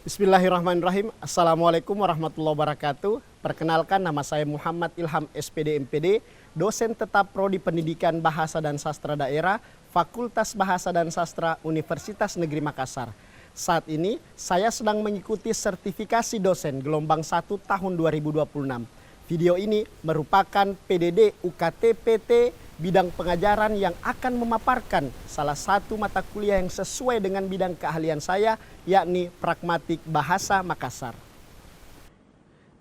Bismillahirrahmanirrahim. Assalamualaikum warahmatullahi wabarakatuh. Perkenalkan, nama saya Muhammad Ilham SPD MPD, dosen tetap Prodi Pendidikan Bahasa dan Sastra Daerah, Fakultas Bahasa dan Sastra Universitas Negeri Makassar. Saat ini saya sedang mengikuti sertifikasi dosen gelombang 1 tahun 2026. Video ini merupakan PDD UKT PT bidang pengajaran yang akan memaparkan salah satu mata kuliah yang sesuai dengan bidang keahlian saya, yakni Pragmatik Bahasa Makassar.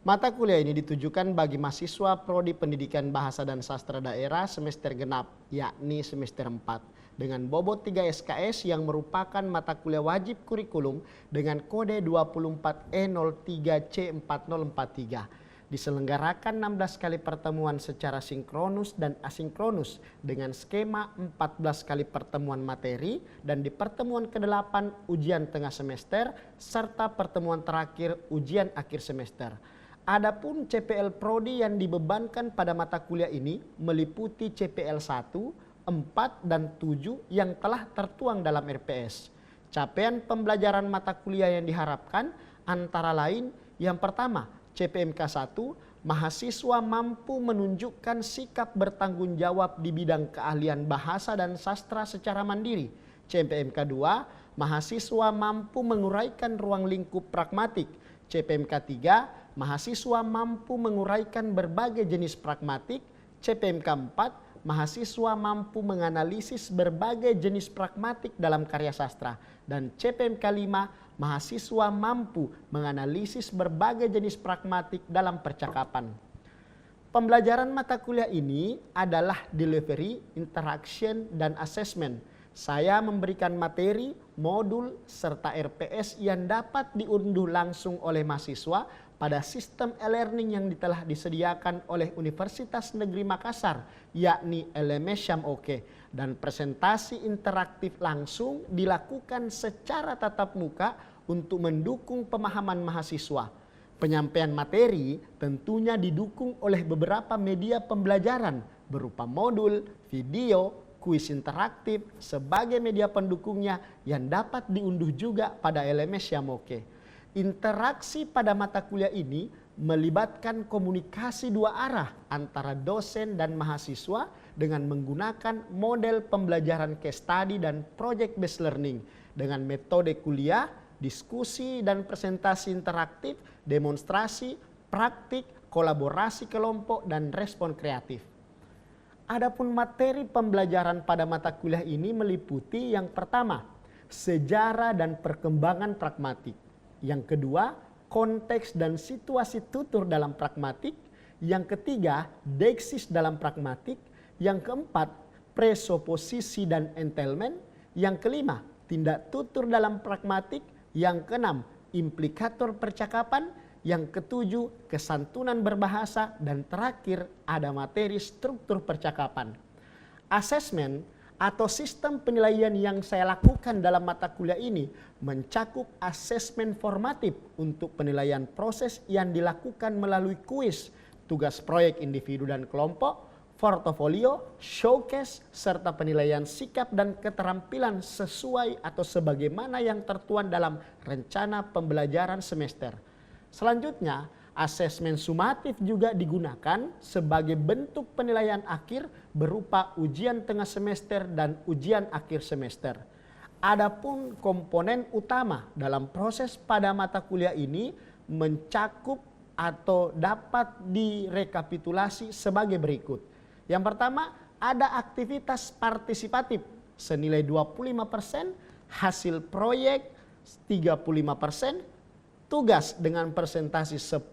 Mata kuliah ini ditujukan bagi mahasiswa Prodi Pendidikan Bahasa dan Sastra Daerah semester genap, yakni semester 4, dengan bobot 3 SKS yang merupakan mata kuliah wajib kurikulum dengan kode 24E03C4043. Diselenggarakan 16 kali pertemuan secara sinkronus dan asinkronus dengan skema 14 kali pertemuan materi, dan di pertemuan ke-8 ujian tengah semester serta pertemuan terakhir ujian akhir semester. Adapun CPL Prodi yang dibebankan pada mata kuliah ini meliputi CPL 1, 4, dan 7 yang telah tertuang dalam RPS. Capaian pembelajaran mata kuliah yang diharapkan antara lain: yang pertama, CPMK 1, mahasiswa mampu menunjukkan sikap bertanggung jawab di bidang keahlian bahasa dan sastra secara mandiri. CPMK 2, mahasiswa mampu menguraikan ruang lingkup pragmatik. CPMK 3, mahasiswa mampu menguraikan berbagai jenis pragmatik. CPMK 4, mahasiswa mampu menganalisis berbagai jenis pragmatik dalam karya sastra. Dan CPMK 5, mahasiswa mampu menganalisis berbagai jenis pragmatik dalam percakapan. Pembelajaran mata kuliah ini adalah delivery, interaction, dan assessment. Saya memberikan materi, modul, serta RPS yang dapat diunduh langsung oleh mahasiswa pada sistem e-learning yang telah disediakan oleh Universitas Negeri Makassar, yakni LMS Syam-Oke, dan presentasi interaktif langsung dilakukan secara tatap muka untuk mendukung pemahaman mahasiswa. Penyampaian materi tentunya didukung oleh beberapa media pembelajaran berupa modul, video, kuis interaktif sebagai media pendukungnya yang dapat diunduh juga pada LMS Syam-Oke. Interaksi pada mata kuliah ini melibatkan komunikasi dua arah antara dosen dan mahasiswa dengan menggunakan model pembelajaran case study dan project based learning dengan metode kuliah, diskusi dan presentasi interaktif, demonstrasi, praktik, kolaborasi kelompok, dan respon kreatif. Adapun materi pembelajaran pada mata kuliah ini meliputi: yang pertama, sejarah dan perkembangan pragmatik; yang kedua, konteks dan situasi tutur dalam pragmatik; yang ketiga, deksis dalam pragmatik; yang keempat, presuposisi dan entailment; yang kelima, tindak tutur dalam pragmatik; yang keenam, implikator percakapan; yang ketujuh, kesantunan berbahasa; dan terakhir ada materi struktur percakapan. Asesmen atau sistem penilaian yang saya lakukan dalam mata kuliah ini mencakup asesmen formatif untuk penilaian proses yang dilakukan melalui kuis, tugas proyek individu dan kelompok, portofolio, showcase, serta penilaian sikap dan keterampilan sesuai atau sebagaimana yang tertuang dalam rencana pembelajaran semester. Selanjutnya, asesmen sumatif juga digunakan sebagai bentuk penilaian akhir berupa ujian tengah semester dan ujian akhir semester. Adapun komponen utama dalam proses pada mata kuliah ini mencakup atau dapat direkapitulasi sebagai berikut. Yang pertama, ada aktivitas partisipatif senilai 25%, hasil proyek 35%, tugas dengan persentase 10%,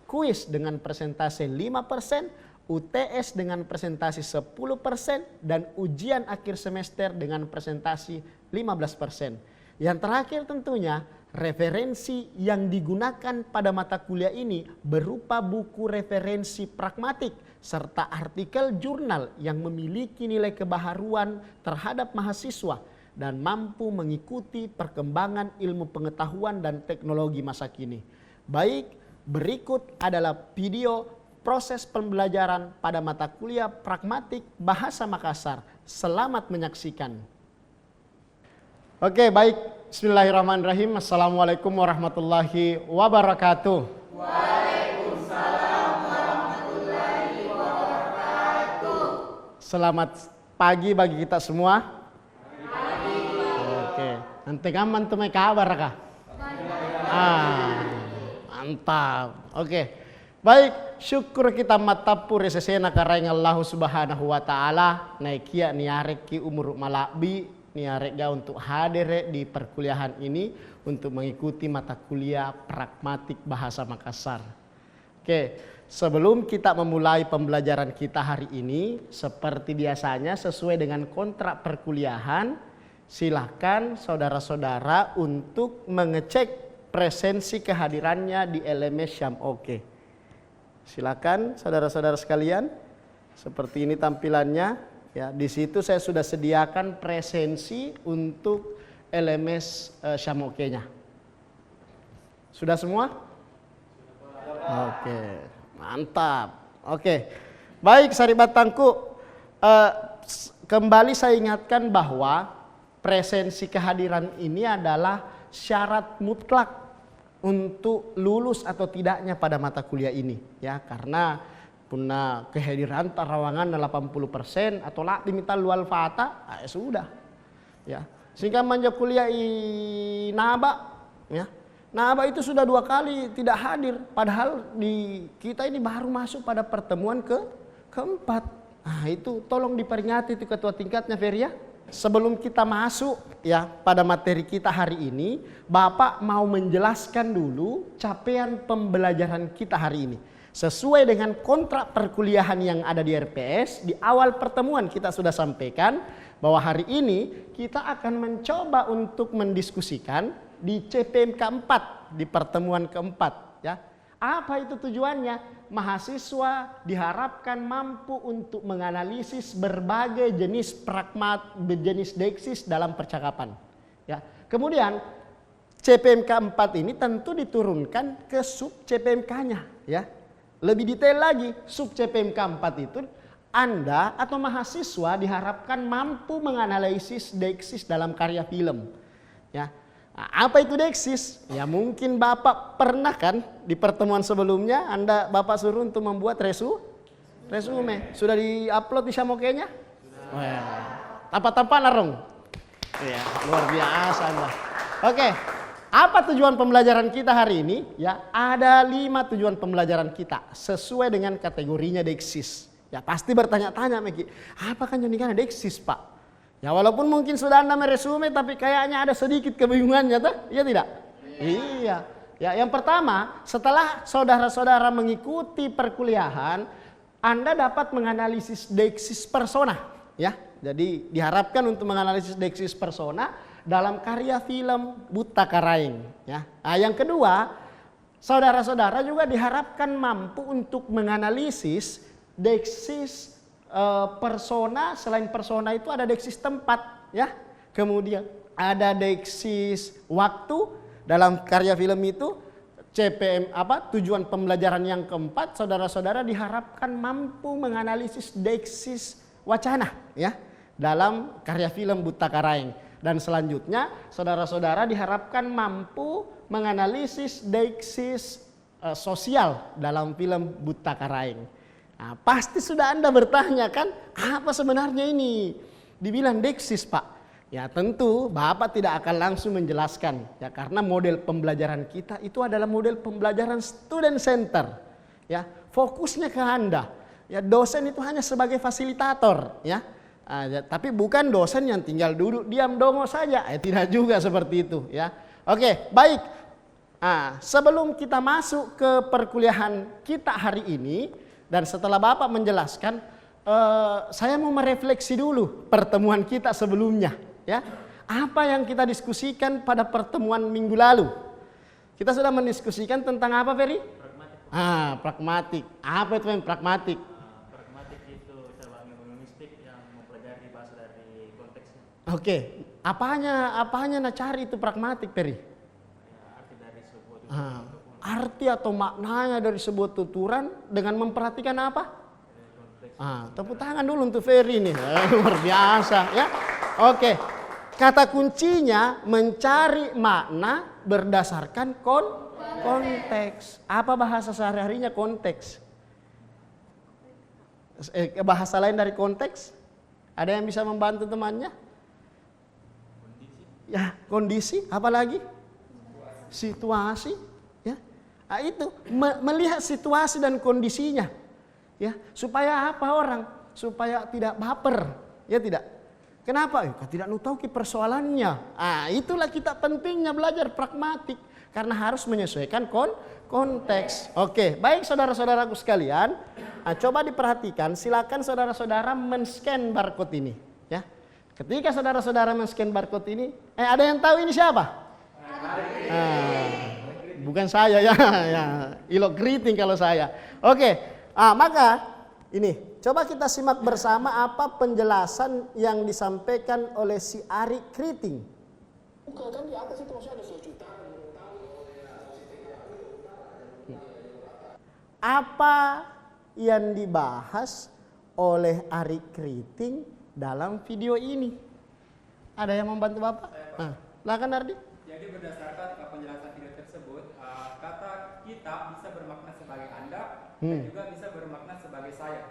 kuis dengan persentase 5%, UTS dengan persentase 10%, dan ujian akhir semester dengan persentase 15%. Yang terakhir tentunya, referensi yang digunakan pada mata kuliah ini berupa buku referensi pragmatik serta artikel jurnal yang memiliki nilai kebaharuan terhadap mahasiswa dan mampu mengikuti perkembangan ilmu pengetahuan dan teknologi masa kini. Baik, berikut adalah video proses pembelajaran pada mata kuliah Pragmatik Bahasa Makassar. Selamat menyaksikan. Oke, baik. Bismillahirrahmanirrahim. Assalamualaikum warahmatullahi wabarakatuh. Waalaikumsalam warahmatullahi wabarakatuh. Selamat pagi bagi kita semua. Oke, nanti kapan tuh kabar kah? Mantap. Oke. Baik, syukur kita matapur sesena karena Allah Subhanahu wa taala naikia niarek ki umur malabi niarek ga untuk hadir di perkuliahan ini untuk mengikuti mata kuliah pragmatik bahasa Makassar. Oke, sebelum kita memulai pembelajaran kita hari ini, seperti biasanya sesuai dengan kontrak perkuliahan, silakan saudara-saudara untuk mengecek presensi kehadirannya di LMS Syam Oke. Silakan saudara-saudara sekalian, seperti ini tampilannya. Ya, di situ saya sudah sediakan presensi untuk LMS Syam Oke-nya. Sudah semua? Oke, mantap. Oke, baik Saribatangku. Kembali saya ingatkan bahwa presensi kehadiran ini adalah syarat mutlak untuk lulus atau tidaknya pada mata kuliah ini, ya, karena punya kehadiran tarawangan 80% atau lah diminta lual fata, sudah, ya. Sehingga manja kuliah i Naba, ya, Naba itu sudah 2 kali tidak hadir, padahal di kita ini baru masuk pada pertemuan keempat. Nah, itu tolong diperingati itu ketua tingkatnya Feria. Sebelum kita masuk ya pada materi kita hari ini, Bapak mau menjelaskan dulu capaian pembelajaran kita hari ini. Sesuai dengan kontrak perkuliahan yang ada di RPS, di awal pertemuan kita sudah sampaikan bahwa hari ini kita akan mencoba untuk mendiskusikan di CPMK 4 di pertemuan keempat, ya. Apa itu tujuannya? Mahasiswa diharapkan mampu untuk menganalisis berbagai jenis jenis deksis dalam percakapan. Ya. Kemudian CPMK 4 ini tentu diturunkan ke sub CPMK-nya. Ya. Lebih detail lagi, sub CPMK 4 itu Anda atau mahasiswa diharapkan mampu menganalisis deksis dalam karya film. Ya. Nah, apa itu deksis? Ya mungkin Bapak pernah kan di pertemuan sebelumnya Bapak suruh untuk membuat resume. Sudah di-upload di Syamokenya? Tanpa narung. Ya, luar biasa Anda. Oke, apa tujuan pembelajaran kita hari ini? Ya, ada 5 tujuan pembelajaran kita sesuai dengan kategorinya deksis. Ya pasti bertanya-tanya Meki, apa kan jadikan deksis Pak? Ya walaupun mungkin sudah Anda meresume tapi kayaknya ada sedikit kebingungannya tuh, iya tidak? Iya. Ya, yang pertama, setelah saudara-saudara mengikuti perkuliahan, Anda dapat menganalisis deksis persona, ya. Jadi diharapkan untuk menganalisis deksis persona dalam karya film Buta Karaing, ya. Nah, yang kedua, saudara-saudara juga diharapkan mampu untuk menganalisis deksis persona. Selain persona itu ada deksis tempat, ya. Kemudian ada deksis waktu dalam karya film itu. Tujuan pembelajaran yang keempat, saudara-saudara diharapkan mampu menganalisis deksis wacana, ya, dalam karya film Buta Karaing. Dan selanjutnya saudara-saudara diharapkan mampu menganalisis deksis sosial dalam film Buta Karaing. Nah, pasti sudah Anda bertanya kan, apa sebenarnya ini dibilang deksis Pak? Ya tentu Bapak tidak akan langsung menjelaskan, ya, karena model pembelajaran kita itu adalah model pembelajaran student center, ya, fokusnya ke Anda, ya, dosen itu hanya sebagai fasilitator, ya. Tapi bukan dosen yang tinggal duduk diam dongo saja, tidak juga seperti itu, ya. Oke, baik. Sebelum kita masuk ke perkuliahan kita hari ini, dan setelah Bapak menjelaskan, saya mau merefleksi dulu pertemuan kita sebelumnya, ya. Apa yang kita diskusikan pada pertemuan minggu lalu? Kita sudah mendiskusikan tentang apa, Ferry? Pragmatik. Pragmatik. Apa itu yang pragmatik? Pragmatik itu cabang ilmu yang mempelajari bahasa dari konteksnya. Oke, apanya cari itu pragmatik, Ferry? Ya, arti dari sebuah Arti atau maknanya dari sebuah tuturan dengan memperhatikan apa? Tepuk tangan dulu untuk Ferry nih, luar biasa, ya. Oke, Kata kuncinya mencari makna berdasarkan konteks. Apa bahasa sehari-harinya konteks? Bahasa lain dari konteks? Ada yang bisa membantu temannya? Ya, kondisi, apalagi? Situasi, ya. Nah, itu melihat situasi dan kondisinya, ya. Supaya apa orang? Supaya tidak baper, ya tidak. Kenapa? Tidak tahu persoalannya. Ah, itulah kita pentingnya belajar pragmatik karena harus menyesuaikan konteks. Oke, baik saudara-saudaraku sekalian. Nah, coba diperhatikan, silakan saudara-saudara men-scan barcode ini, ya. Ketika saudara-saudara men-scan barcode ini, ada yang tahu ini siapa? Bukan saya ya, ya. Ilok greeting kalau saya. Oke, maka ini coba kita simak bersama apa penjelasan yang disampaikan oleh si Ari Kriting. Kan di atas itu masih ada 1 juta. Apa yang dibahas oleh Ari Kriting dalam video ini? Ada yang membantu Bapak? Silakan Ardi. Jadi berdasarkan penjelasan video tersebut, kata kita bisa bermakna sebagai Anda dan juga bisa bermakna sebagai saya.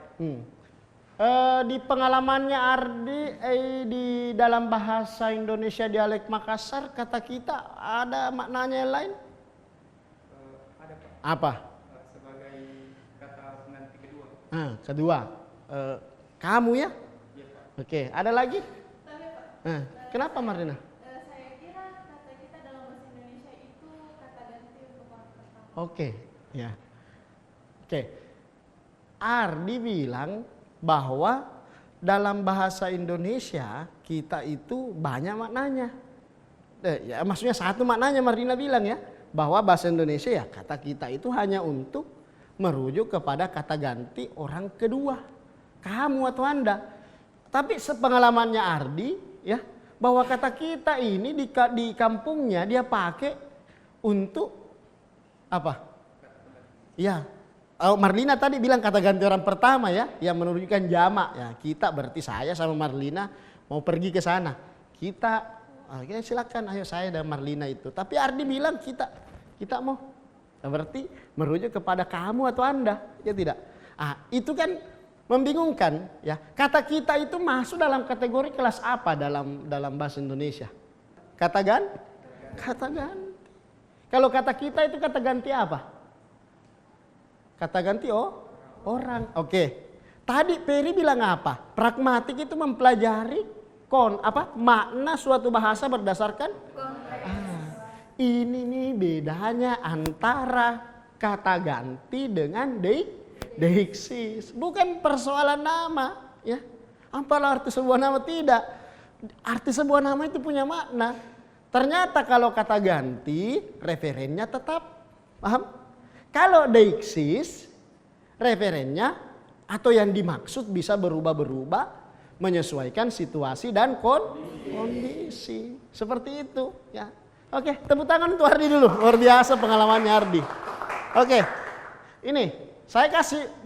Di pengalamannya Ardi di dalam bahasa Indonesia dialek Makassar, kata kita ada maknanya yang lain? Ada Pak. Apa? Sebagai kata pengganti kedua. Kedua, kamu ya? Iya Pak. Oke, ada lagi? Tapi Pak, Kenapa Marlina? saya kira kata kita dalam bahasa Indonesia itu kata ganti untuk orang pertama. Oke, ya. Oke. Ardi bilang bahwa dalam bahasa Indonesia kita itu banyak maknanya. Ya, maksudnya satu maknanya Marlina bilang ya, bahwa bahasa Indonesia ya kata kita itu hanya untuk merujuk kepada kata ganti orang kedua, kamu atau Anda. Tapi sepengalamannya Ardi ya, bahwa kata kita ini di kampungnya dia pakai untuk apa? Ya, Marlina tadi bilang kata ganti orang pertama ya, yang menunjukkan jamak ya. Kita berarti saya sama Marlina mau pergi ke sana. Kita silakan, ayo saya dan Marlina itu. Tapi Ardi bilang kita mau. Berarti merujuk kepada kamu atau Anda, ya tidak? Itu kan membingungkan ya. Kata kita itu masuk dalam kategori kelas apa dalam bahasa Indonesia? Kata ganti. Kalau kata kita itu kata ganti apa? Kata ganti orang. Oke. Tadi Peri bilang apa? Pragmatik itu mempelajari makna suatu bahasa berdasarkan ini nih bedanya antara kata ganti dengan deiksis. Bukan persoalan nama, ya. Apalah arti sebuah nama? Tidak. Arti sebuah nama itu punya makna. Ternyata kalau kata ganti referennya tetap, paham? Kalau deiksis, referennya atau yang dimaksud bisa berubah-berubah menyesuaikan situasi dan kondisi. Seperti itu, ya. Oke, tepuk tangan untuk Ardi dulu. Luar biasa pengalamannya Ardi. Oke, ini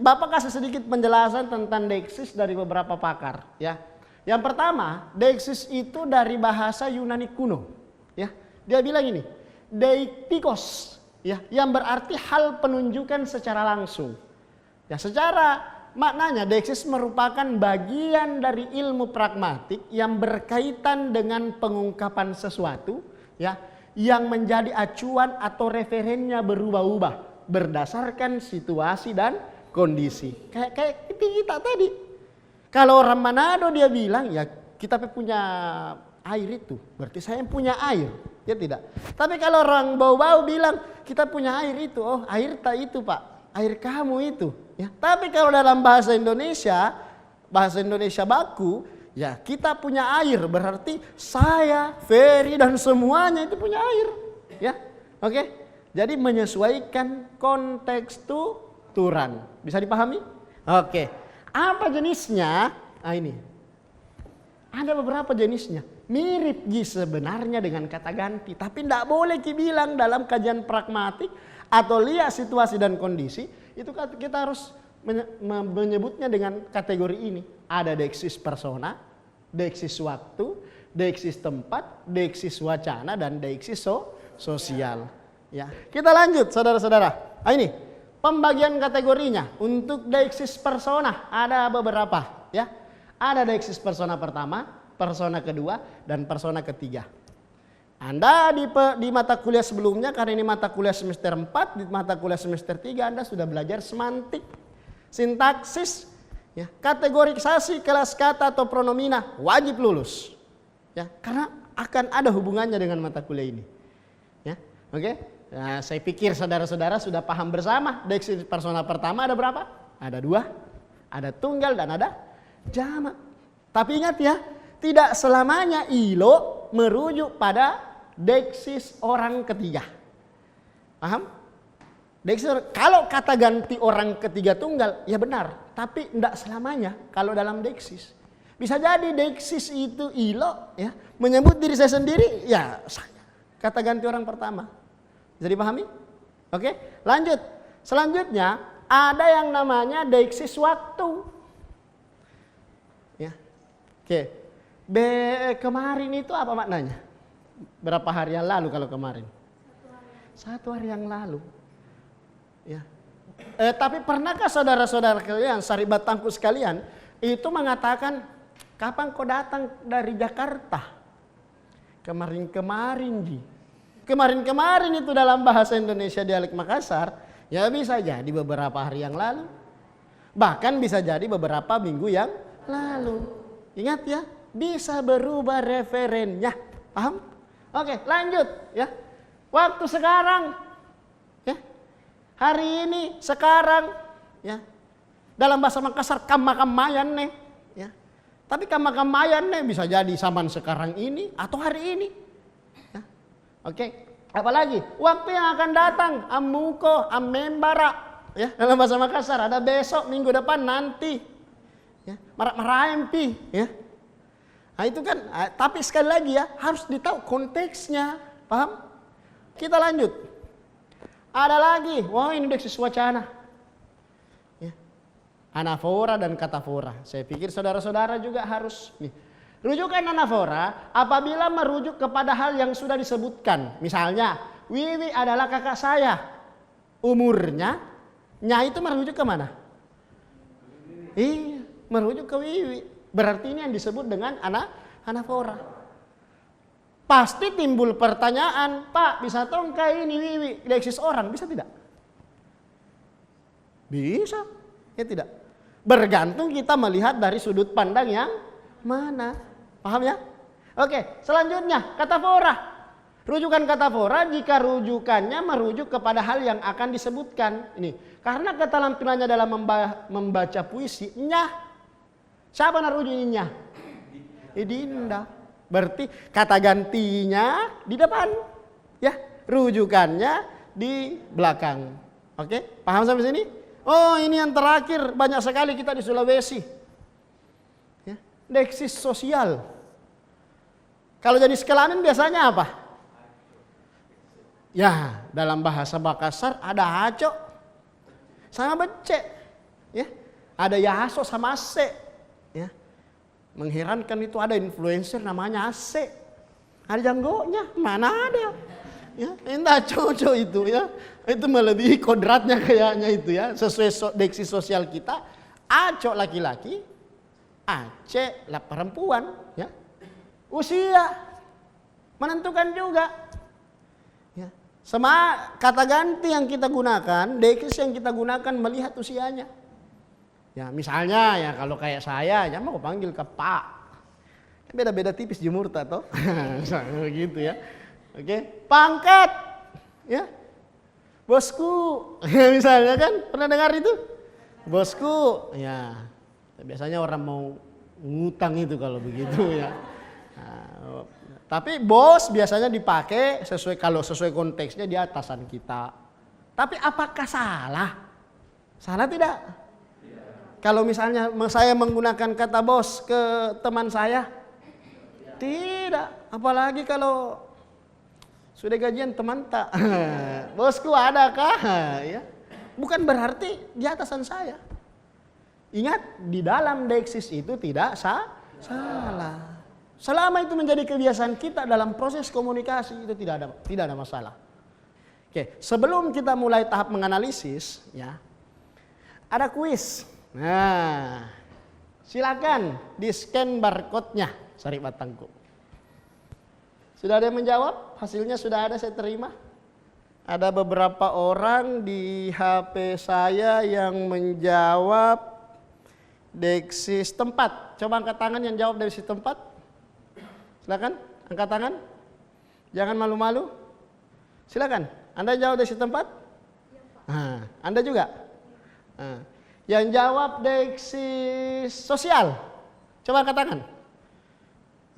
Bapak kasih sedikit penjelasan tentang deiksis dari beberapa pakar, ya. Yang pertama, deiksis itu dari bahasa Yunani kuno, ya. Dia bilang ini, deiktikos. Ya, yang berarti hal penunjukan secara langsung. Ya, secara maknanya deiksis merupakan bagian dari ilmu pragmatik yang berkaitan dengan pengungkapan sesuatu, ya, yang menjadi acuan atau referennya berubah-ubah berdasarkan situasi dan kondisi. Kayak kita tadi. Kalau orang Manado dia bilang ya kita punya air itu, berarti saya punya air. Ya tidak. Tapi kalau orang bau-bau bilang kita punya air itu, air tak itu Pak, air kamu itu. Ya. Tapi kalau dalam bahasa Indonesia baku, ya kita punya air berarti saya, Ferry dan semuanya itu punya air. Ya, oke. Jadi menyesuaikan konteksturan, bisa dipahami? Oke. Apa jenisnya? Ini. Ada beberapa jenisnya. Mirip sebenarnya dengan kata ganti, tapi tidak boleh bilang dalam kajian pragmatik atau lihat situasi dan kondisi, itu kita harus menyebutnya dengan kategori ini. Ada deiksis persona, deiksis waktu, deiksis tempat, deiksis wacana, dan deiksis sosial. Ya, kita lanjut saudara-saudara. Ini pembagian kategorinya. Untuk deiksis persona ada beberapa, ya. Ada deiksis persona pertama, persona kedua, dan persona ketiga. Anda di mata kuliah sebelumnya, karena ini mata kuliah semester 4, di mata kuliah semester 3 Anda sudah belajar semantik, sintaksis, ya, kategorisasi kelas kata atau pronomina, wajib lulus. Ya, karena akan ada hubungannya dengan mata kuliah ini. Ya, oke? Nah, saya pikir saudara-saudara sudah paham bersama. Deiksis persona pertama ada berapa? Ada 2, ada tunggal dan ada jamak. Tapi ingat ya, tidak selamanya ILO merujuk pada deiksis orang ketiga. Paham? Deiksis, kalau kata ganti orang ketiga tunggal, ya benar. Tapi tidak selamanya kalau dalam deiksis. Bisa jadi deiksis itu ILO, ya, menyebut diri saya sendiri, ya saya. Kata ganti orang pertama. Bisa dipahami? Oke, lanjut. Selanjutnya ada yang namanya deiksis waktu. Ya. Oke. Kemarin itu apa maknanya? Berapa hari yang lalu kalau kemarin? 1 hari yang lalu. Ya. Tapi pernahkah saudara-saudara kalian, saribat tangku sekalian, itu mengatakan, kapan kau datang dari Jakarta? Kemarin-kemarin, Ji. Kemarin-kemarin itu dalam bahasa Indonesia dialek Makassar, ya bisa jadi beberapa hari yang lalu. Bahkan bisa jadi beberapa minggu yang lalu. Ingat ya, bisa berubah referennya. Paham? Oke, lanjut ya. Waktu sekarang, ya. Hari ini, sekarang, ya. Dalam bahasa Makassar kamakamayan nih, ya. Tapi kamakamayan nih bisa jadi zaman sekarang ini atau hari ini. Ya. Oke, apalagi waktu yang akan datang, amuko, amembara, ya. Dalam bahasa Makassar ada besok, minggu depan, nanti. Ya, marak-maraempi, ya. Nah itu kan, tapi sekali lagi ya, harus ditahu konteksnya, paham? Kita lanjut. Ada lagi, wah ini deiksis wacana. Ya. Anafora dan katafora. Saya pikir saudara-saudara juga harus. Nih. Rujukan anafora apabila merujuk kepada hal yang sudah disebutkan. Misalnya, Wiwi adalah kakak saya. Umurnya, nya itu merujuk ke mana? Iya, merujuk ke Wiwi. Berarti ini yang disebut dengan anafora. Pasti timbul pertanyaan, Pak, bisa tongkai ini Wiwi deiksis orang, bisa tidak? Bisa, ya tidak. Bergantung kita melihat dari sudut pandang yang mana. Paham ya? Oke, selanjutnya katafora. Rujukan katafora jika rujukannya merujuk kepada hal yang akan disebutkan. Ini, karena keterampilannya dalam membaca puisi, nyah. Siapa narujunya? Dinda. Berarti kata gantinya di depan, ya, rujukannya di belakang. Oke, paham sampai sini? Oh, ini yang terakhir, banyak sekali kita di Sulawesi. Ya, deiksis sosial. Kalau jenis kelamin biasanya apa? Ya, dalam bahasa Makassar ada aco sama becek, ya, ada yaso sama ase. Ya. Mengherankan itu ada influencer namanya Ase. Ada janggonya, mana ada. Ya, entah cocok itu ya. Itu melebihi kodratnya kayaknya itu ya. Sesuai deiksis sosial kita, Aco laki-laki, Ace lah perempuan, ya. Usia menentukan juga. Ya. Sama kata ganti yang kita gunakan, deiksis yang kita gunakan melihat usianya. Ya misalnya ya kalau kayak saya, ya mau panggil ke Pak. Beda-beda tipis jumurta toh. Begitu ya. Oke, pangkat. Ya. Bosku. Misalnya kan, pernah dengar itu? Bosku. Ya. Biasanya orang mau ngutang itu kalau begitu ya. Nah, tapi bos biasanya dipakai kalau sesuai konteksnya di atasan kita. Tapi apakah salah? Salah tidak? Kalau misalnya saya menggunakan kata bos ke teman saya, tidak. Apalagi kalau sudah gajian teman tak, bosku adakah? Ya, bukan berarti di atasan saya. Ingat, di dalam deiksis itu tidak salah. Selama itu menjadi kebiasaan kita dalam proses komunikasi, itu tidak ada masalah. Oke, sebelum kita mulai tahap menganalisis, ya, ada kuis. Nah, silakan di-scan barcode-nya, Sarip Batangku. Sudah ada yang menjawab? Hasilnya sudah ada, saya terima. Ada beberapa orang di HP saya yang menjawab Deksis tempat. Coba angkat tangan yang jawab Deksis tempat. Silakan, angkat tangan. Jangan malu-malu. Silakan. Anda jawab Deksis tempat? Nah, Anda juga? Nah, yang jawab Deksis sosial. Coba angkat tangan.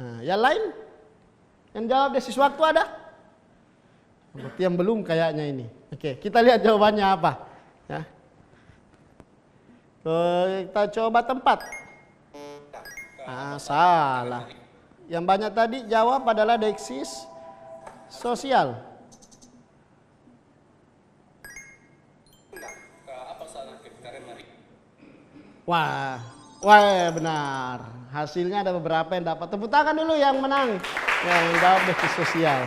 Nah, yang lain? Yang jawab Deksis waktu ada? Berarti yang belum kayaknya ini. Oke, kita lihat jawabannya apa. Ya. Kita coba tempat. Salah. Yang banyak tadi jawab adalah Deksis sosial. Wah, benar. Hasilnya ada beberapa yang dapat. Tepuk tangan dulu yang menang. Yang jawab Deksis sosial.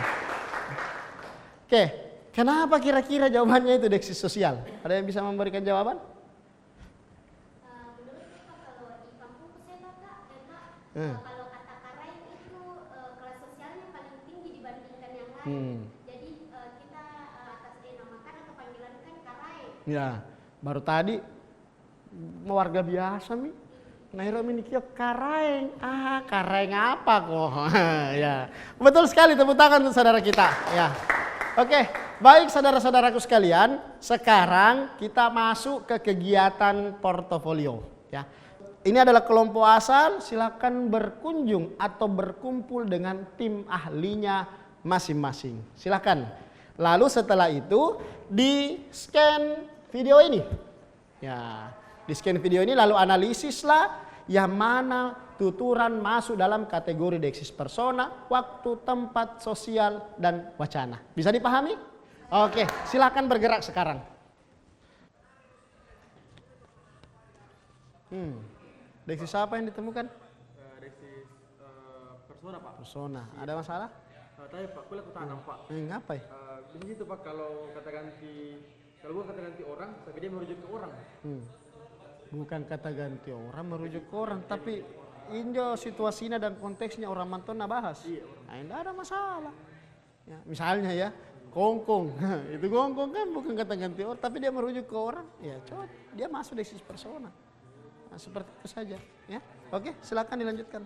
Oke, kenapa kira-kira jawabannya itu Deksis sosial? Ada yang bisa memberikan jawaban? Menurut kita kalau di kampung saya Kak, kalau kata Karaeng itu kelas sosialnya paling tinggi dibandingkan yang lain. Jadi kita atas namakan atau panggilan kan Karaeng. Ya, baru tadi warga biasa mi. Nairo minikio Karaeng. Karaeng apa kok? Ya, betul sekali, tepuk tangan untuk saudara kita. Ya. Oke, baik saudara-saudaraku sekalian, sekarang kita masuk ke kegiatan portofolio. Ya, ini adalah kelompok asal. Silakan berkunjung atau berkumpul dengan tim ahlinya masing-masing. Silakan. Lalu setelah itu di scan video ini. Ya, di scan video ini lalu analisislah yang mana tuturan masuk dalam kategori Deksis persona, waktu, tempat, sosial, dan wacana. Bisa dipahami? Oke, silakan bergerak sekarang. Deksis apa yang ditemukan? Deksis persona Pak. Persona. Ada masalah? Tapi Pak, aku tanam Pak. Ngapain? Di situ Pak, kalau gua kata ganti orang, tapi dia merujuk ke orang. Bukan kata ganti orang merujuk ke orang, tapi injo situasinya dan konteksnya orang mantona bahas. Nah, tidak ada masalah. Ya, misalnya ya, kongkong. Itu kongkong kan bukan kata ganti orang, tapi dia merujuk ke orang. Ya, coba dia masuk Deksis persona. Nah, seperti itu saja. Ya, oke, silakan dilanjutkan.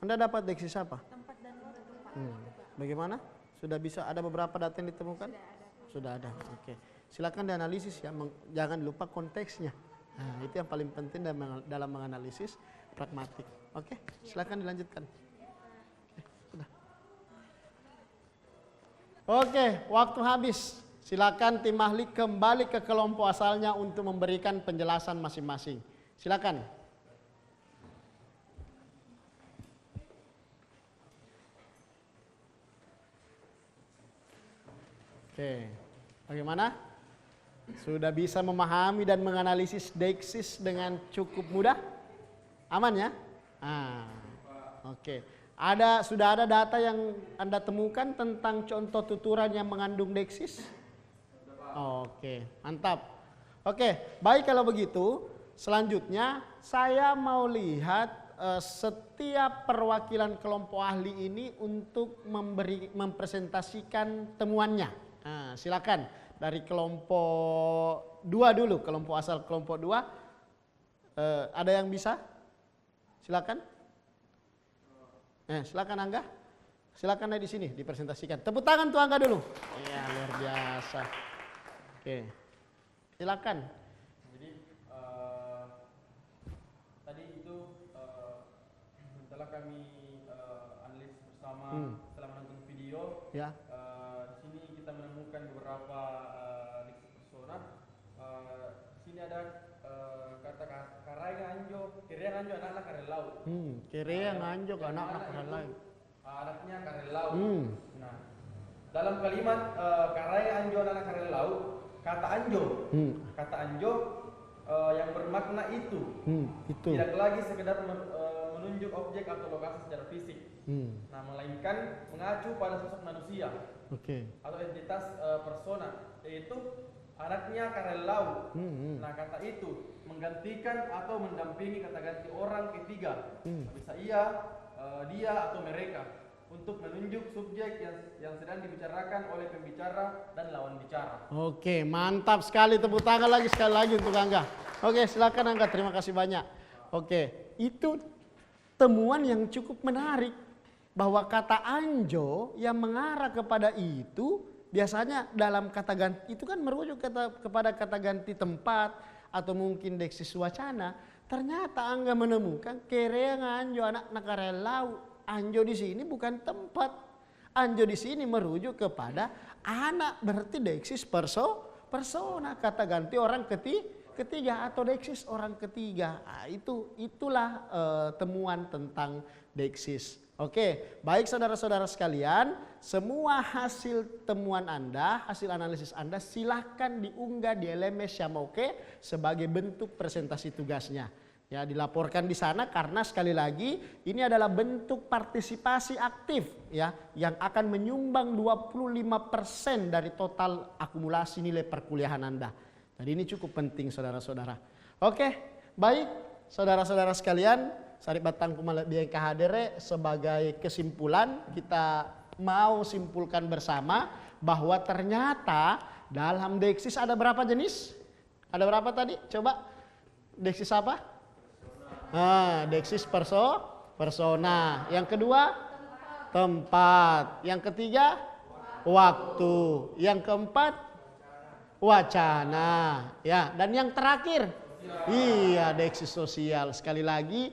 Anda dapat Deksis apa? Tempat dan waktu Pak. Bagaimana? Sudah bisa, ada beberapa data yang ditemukan? Sudah ada. Oke. Silakan dianalisis ya, jangan lupa konteksnya. Nah, itu yang paling penting dalam menganalisis, pragmatik. Oke, silakan dilanjutkan. Sudah. Oke, waktu habis. Silakan tim ahli kembali ke kelompok asalnya untuk memberikan penjelasan masing-masing. Silakan. Oke, bagaimana? Sudah bisa memahami dan menganalisis Deksis dengan cukup mudah? Aman ya? Oke. Sudah ada data yang Anda temukan tentang contoh tuturan yang mengandung Deksis? Oke, mantap. Oke, baik kalau begitu. Selanjutnya saya mau lihat setiap perwakilan kelompok ahli ini untuk mempresentasikan temuannya. Nah, silakan dari kelompok 2 dulu, kelompok asal kelompok 2. Ada yang bisa? Silakan. Silakan Angga. Silakan dari sini dipresentasikan. Tepuk tangan tuh Angga dulu. Iya, luar biasa. Oke. Silakan. Jadi tadi itu setelah kami analis bersama setelah menonton video. Ya. Di sini kita menemukan beberapa Deksis persona. Di sini ada kata Karaeng Anjo, Kiraeng Anjo anak-anak Karel Laut. Kiraeng Anjo anak-anak Karel Laut. Anaknya Karel Laut. Nah, dalam kalimat Karaeng Anjo anak-anak Karel Laut, kata Anjo yang bermakna itu. Itu. Tidak lagi sekedar menunjuk objek atau lokasi secara fisik. Nah, melainkan mengacu pada sosok manusia atau entitas persona, yaitu anaknya Karelau. Nah, kata itu menggantikan atau mendampingi kata ganti orang ketiga, bisa dia atau mereka, untuk menunjuk subjek yang sedang dibicarakan oleh pembicara dan lawan bicara. Oke, mantap sekali, tepuk tangan lagi sekali lagi untuk Angga. Oke, silakan Angga, terima kasih banyak. Oke, itu temuan yang cukup menarik, bahwa kata anjo yang mengarah kepada itu biasanya dalam kata ganti itu kan merujuk kepada kata ganti tempat atau mungkin deksis wacana. Ternyata Angga menemukan kereang anjo anak nakarelau. Anjo di sini bukan tempat. Anjo di sini merujuk kepada anak, berarti deksis persona, kata ganti orang ketiga atau deksis orang ketiga. Nah, itulah temuan tentang deksis. Oke, baik saudara-saudara sekalian, semua hasil temuan Anda, hasil analisis Anda silahkan diunggah di LMS Syamoke sebagai bentuk presentasi tugasnya. Ya, dilaporkan di sana karena sekali lagi ini adalah bentuk partisipasi aktif ya yang akan menyumbang 25% dari total akumulasi nilai perkuliahan Anda. Jadi ini cukup penting saudara-saudara. Oke, baik saudara-saudara sekalian, Sarip Batangku Malabiyai Kahadere, sebagai kesimpulan kita mau simpulkan bersama bahwa ternyata dalam deksis ada berapa jenis? Ada berapa tadi? Coba deksis apa? Deksis persona. Yang kedua tempat. Yang ketiga waktu. Yang keempat wacana. Ya, dan yang terakhir deksis sosial. Sekali lagi,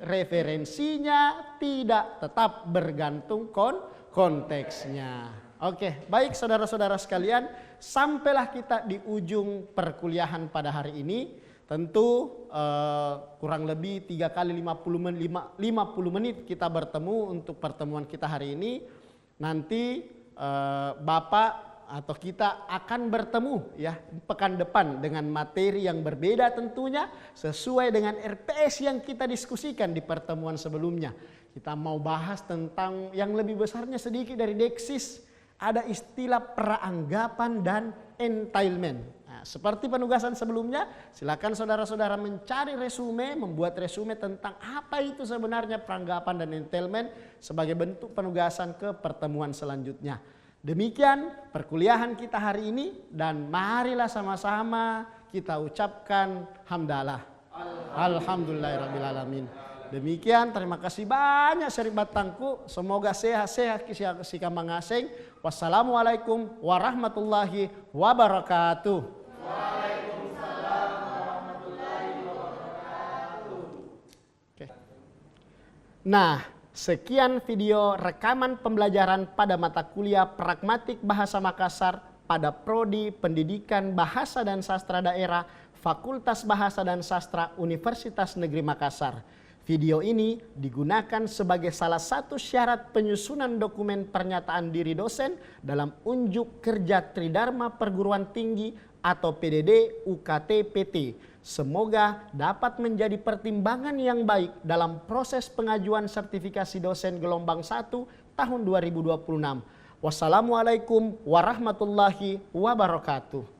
referensinya tidak tetap bergantung konteksnya. Oke, baik saudara-saudara sekalian, sampailah kita di ujung perkuliahan pada hari ini. Tentu kurang lebih 3 kali 50 menit kita bertemu untuk pertemuan kita hari ini. Nanti Bapak atau kita akan bertemu ya pekan depan dengan materi yang berbeda tentunya sesuai dengan RPS yang kita diskusikan di pertemuan sebelumnya. Kita mau bahas tentang yang lebih besarnya sedikit dari deksis. Ada istilah peranggapan dan entailment. Nah, seperti penugasan sebelumnya, silakan saudara-saudara mencari resume, membuat resume tentang apa itu sebenarnya peranggapan dan entailment sebagai bentuk penugasan ke pertemuan selanjutnya. Demikian perkuliahan kita hari ini dan marilah sama-sama kita ucapkan hamdalah. Alhamdulillahirrabbilalamin. Demikian, terima kasih banyak Sarip Batangku. Semoga sehat-sehat kisah mangaseng. Wassalamualaikum warahmatullahi wabarakatuh. Waalaikumsalam warahmatullahi wabarakatuh. Oke. Nah, sekian video rekaman pembelajaran pada mata kuliah Pragmatik Bahasa Makassar pada Prodi Pendidikan Bahasa dan Sastra Daerah Fakultas Bahasa dan Sastra Universitas Negeri Makassar. Video ini digunakan sebagai salah satu syarat penyusunan dokumen pernyataan diri dosen dalam unjuk kerja Tridharma Perguruan Tinggi atau PDD UKT PT. Semoga dapat menjadi pertimbangan yang baik dalam proses pengajuan sertifikasi dosen gelombang 1 tahun 2026. Wassalamualaikum warahmatullahi wabarakatuh.